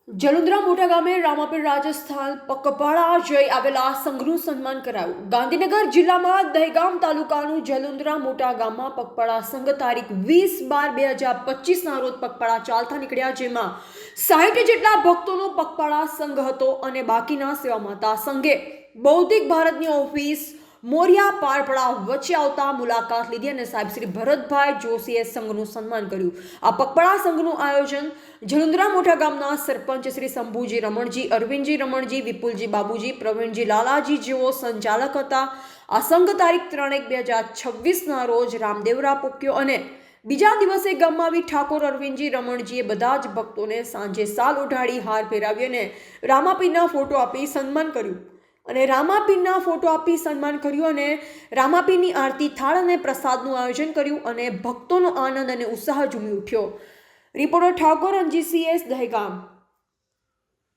જલુંધરા મોટા ગામે રામાપીર રાજસ્થાન પગપાળા જઈ આવેલા સંઘનું સન્માન કરાયું। ગાંધીનગર જિલ્લામાં દહેગામ તાલુકાનું જલુંધરા મોટા ગામમાં પગપાળા સંઘ તારીખ 20/12/2025ના રોજ પગપાળા ચાલતા નીકળ્યા, જેમાં 60 જેટલા ભક્તોનો પગપાળા સંઘ હતો અને બાકીના સેવા માતા સંઘે બૌદ્ધિક ભારતની ઓફિસ મોરિયા પારપડા વચ્ચે આવતા મુલાકાત લીધી અને સાહેબ શ્રી ભરતભાઈ જોશીએ સંઘનું સન્માન કર્યું। આ પગપાળા સંઘનું આયોજન જલુંધરા મોટા ગામના સરપંચ શ્રી શંભુજી રમણજી, અરવિંદજી રમણજી, વિપુલજી બાબુજી, પ્રવીણજી લાલાજી જેઓ સંચાલક હતા। આ સંઘ તારીખ 3/1/2026ના રોજ રામદેવરા પોક્યો અને બીજા દિવસે ગામમાં આવી ઠાકોર અરવિંદજી રમણજીએ બધા જ ભક્તોને સાંજે સાલ ઓઢાડી હાર ફેરાવી અને રામાપીરના ફોટો આપી સન્માન કર્યું અને રામાપીરની આરતી થાળ અને પ્રસાદનું આયોજન કર્યું અને ભક્તોનો આનંદ અને ઉત્સાહ ઝૂમી ઉઠ્યો। Reporter Thakor Ranjit CS Dehgam.